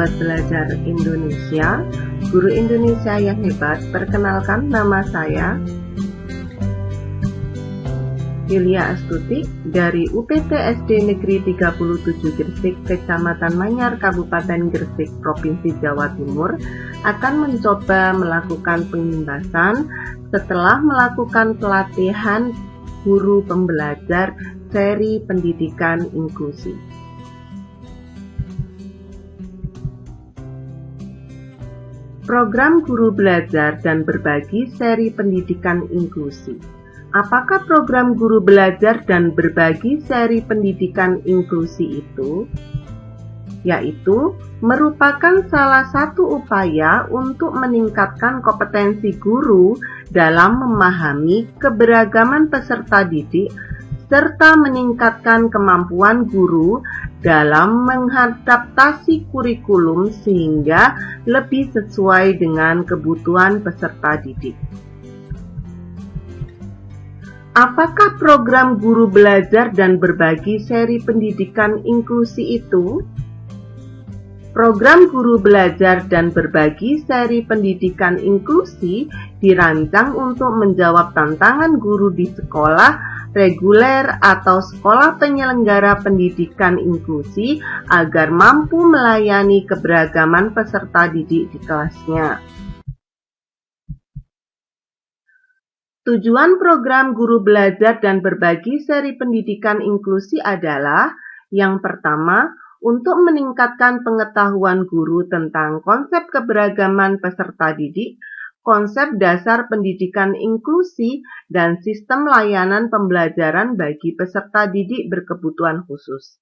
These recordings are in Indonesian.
sahabat belajar Indonesia, guru Indonesia yang hebat. Perkenalkan, nama saya Yulia Astuti dari UPT SD Negeri 37 Gresik, Kecamatan Manyar, Kabupaten Gresik, Provinsi Jawa Timur, akan mencoba melakukan pengimbasan setelah melakukan pelatihan guru pembelajar seri pendidikan inklusi. Program Guru Belajar dan Berbagi Seri Pendidikan Inklusi. Apakah program Guru Belajar dan Berbagi Seri Pendidikan Inklusi itu? Yaitu merupakan salah satu upaya untuk meningkatkan kompetensi guru dalam memahami keberagaman peserta didik serta meningkatkan kemampuan guru dalam mengadaptasi kurikulum sehingga lebih sesuai dengan kebutuhan peserta didik. Apakah program Guru Belajar dan Berbagi Seri Pendidikan Inklusi itu? Program Guru Belajar dan Berbagi Seri Pendidikan Inklusi dirancang untuk menjawab tantangan guru di sekolah reguler atau sekolah penyelenggara pendidikan inklusi agar mampu melayani keberagaman peserta didik di kelasnya. Tujuan program Guru Belajar dan Berbagi Seri Pendidikan Inklusi adalah yang pertama, untuk meningkatkan pengetahuan guru tentang konsep keberagaman peserta didik, konsep dasar pendidikan inklusi, dan sistem layanan pembelajaran bagi peserta didik berkebutuhan khusus.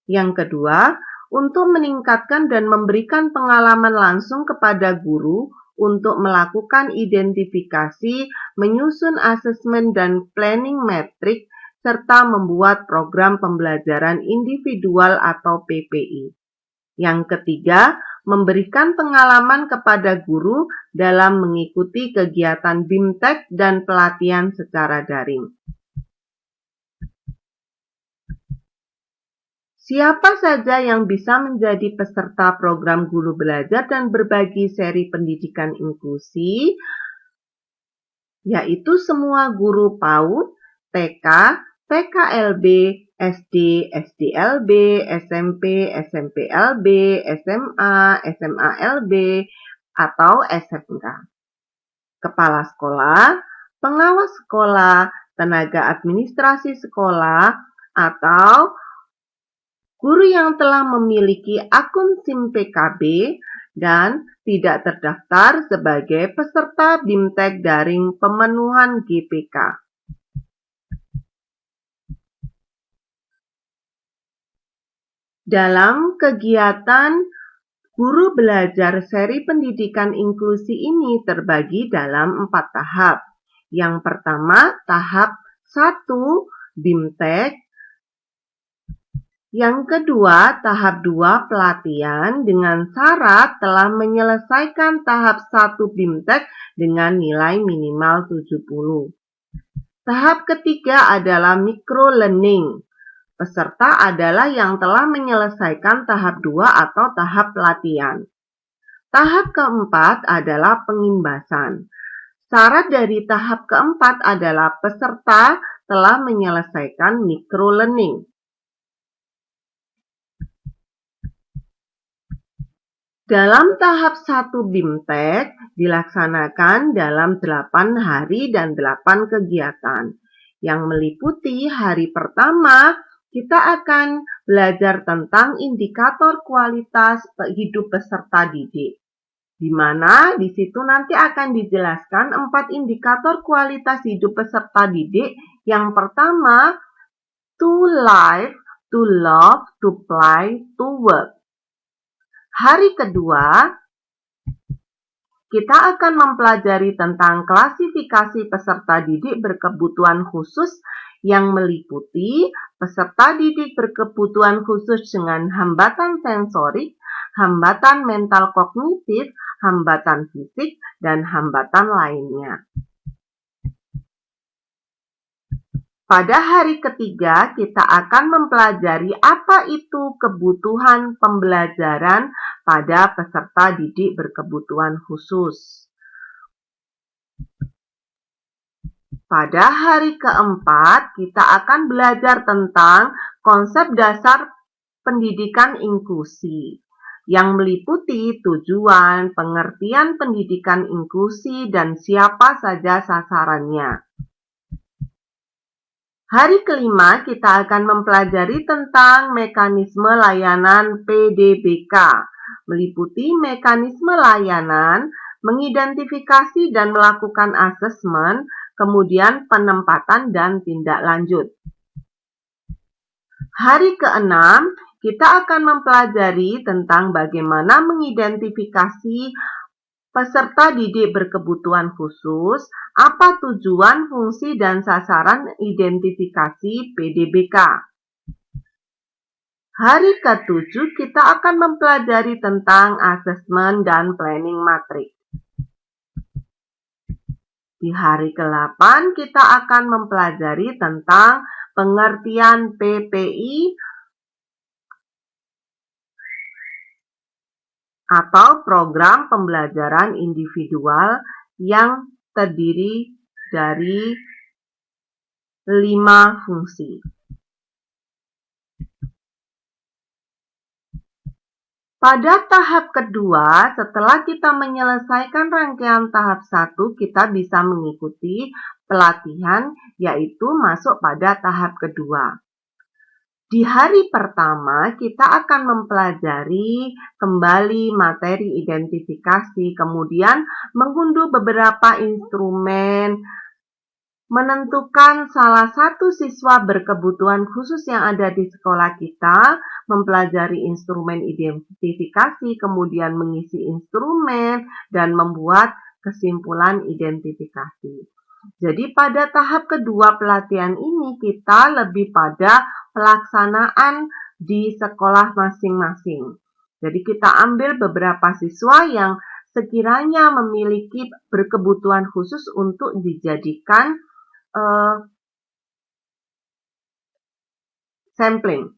Yang kedua, untuk meningkatkan dan memberikan pengalaman langsung kepada guru untuk melakukan identifikasi, menyusun asesmen dan planning metrik, serta membuat program pembelajaran individual atau PPI. Yang ketiga, memberikan pengalaman kepada guru dalam mengikuti kegiatan BIMTEK dan pelatihan secara daring. Siapa saja yang bisa menjadi peserta program Guru Belajar dan Berbagi Seri Pendidikan Inklusi? Yaitu semua guru PAUD, TK, TKLB, SD, SDLB, SMP, SMPLB, SMA, SMALB, atau SMK. Kepala sekolah, pengawas sekolah, tenaga administrasi sekolah, atau guru yang telah memiliki akun SIM PKB dan tidak terdaftar sebagai peserta BIMTEK daring pemenuhan GPK. Dalam kegiatan Guru Belajar Seri Pendidikan Inklusi ini terbagi dalam 4 tahap. Yang pertama, tahap 1, BIMTEK. Yang kedua, tahap 2, pelatihan dengan syarat telah menyelesaikan tahap 1 BIMTEK dengan nilai minimal 70. Tahap ketiga adalah micro-learning. Peserta adalah yang telah menyelesaikan tahap 2 atau tahap pelatihan. Tahap keempat adalah pengimbasan. Syarat dari tahap keempat adalah peserta telah menyelesaikan micro-learning. Dalam tahap 1 BIMTEK dilaksanakan dalam 8 hari dan 8 kegiatan yang meliputi hari pertama. Kita akan belajar tentang indikator kualitas hidup peserta didik, di mana di situ nanti akan dijelaskan 4 indikator kualitas hidup peserta didik. Yang pertama, to live, to love, to play, to work. Hari kedua, kita akan mempelajari tentang klasifikasi peserta didik berkebutuhan khusus yang meliputi peserta didik berkebutuhan khusus dengan hambatan sensorik, hambatan mental kognitif, hambatan fisik, dan hambatan lainnya. Pada hari ketiga, kita akan mempelajari apa itu kebutuhan pembelajaran pada peserta didik berkebutuhan khusus. Pada hari keempat, kita akan belajar tentang konsep dasar pendidikan inklusi yang meliputi tujuan, pengertian pendidikan inklusi, dan siapa saja sasarannya. Hari kelima, kita akan mempelajari tentang mekanisme layanan PDBK, meliputi mekanisme layanan, mengidentifikasi dan melakukan asesmen, kemudian penempatan dan tindak lanjut. Hari keenam, kita akan mempelajari tentang bagaimana mengidentifikasi peserta didik berkebutuhan khusus, apa tujuan, fungsi, dan sasaran identifikasi PDBK. Hari ke-7 kita akan mempelajari tentang asesmen dan planning matrik. Di hari ke-8 kita akan mempelajari tentang pengertian PPI atau program pembelajaran individual yang terdiri dari 5 fungsi. Pada tahap kedua, setelah kita menyelesaikan rangkaian tahap 1, kita bisa mengikuti pelatihan, yaitu masuk pada tahap kedua. Di hari pertama, kita akan mempelajari kembali materi identifikasi, kemudian mengunduh beberapa instrumen, menentukan salah satu siswa berkebutuhan khusus yang ada di sekolah kita, mempelajari instrumen identifikasi, kemudian mengisi instrumen, dan membuat kesimpulan identifikasi. Jadi pada tahap kedua pelatihan ini kita lebih pada pelaksanaan di sekolah masing-masing. Jadi kita ambil beberapa siswa yang sekiranya memiliki berkebutuhan khusus untuk dijadikan sampling.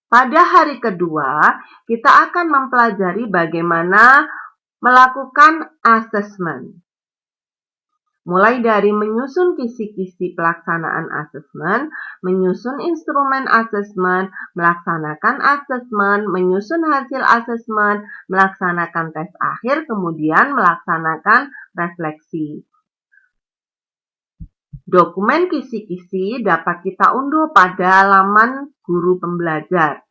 Pada hari kedua, kita akan mempelajari bagaimana melakukan asesmen. Mulai dari menyusun kisi-kisi pelaksanaan asesmen, menyusun instrumen asesmen, melaksanakan asesmen, menyusun hasil asesmen, melaksanakan tes akhir, kemudian melaksanakan refleksi. Dokumen kisi-kisi dapat kita unduh pada laman guru pembelajar.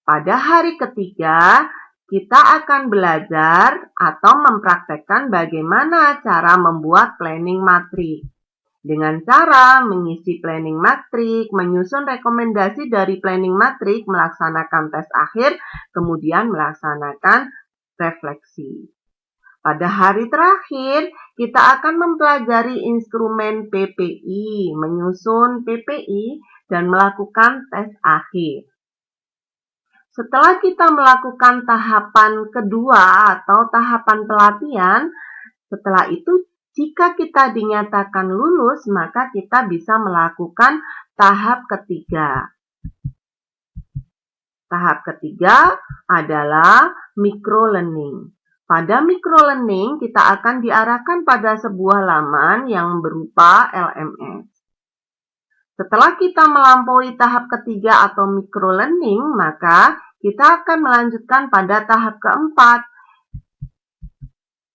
Pada hari ketiga, kita akan belajar atau mempraktekkan bagaimana cara membuat planning matrik. Dengan cara mengisi planning matrik, menyusun rekomendasi dari planning matrik, melaksanakan tes akhir, kemudian melaksanakan refleksi. Pada hari terakhir, kita akan mempelajari instrumen PPI, menyusun PPI, dan melakukan tes akhir. Setelah kita melakukan tahapan kedua atau tahapan pelatihan, setelah itu jika kita dinyatakan lulus, maka kita bisa melakukan tahap ketiga. Tahap ketiga adalah microlearning. Pada microlearning, kita akan diarahkan pada sebuah laman yang berupa LMS. Setelah kita melampaui tahap ketiga atau microlearning, maka kita akan melanjutkan pada tahap keempat.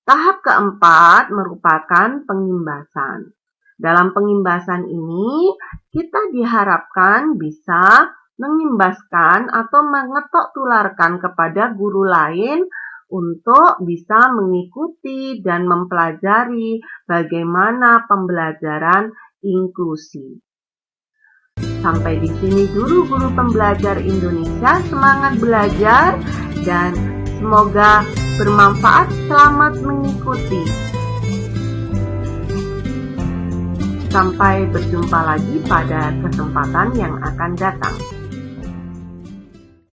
Tahap keempat merupakan pengimbasan. Dalam pengimbasan ini, kita diharapkan bisa mengimbaskan atau mengetok tularkan kepada guru lain untuk bisa mengikuti dan mempelajari bagaimana pembelajaran inklusi. Sampai di sini dulu guru pembelajar Indonesia, semangat belajar dan semoga bermanfaat. Selamat mengikuti. Sampai berjumpa lagi pada kesempatan yang akan datang.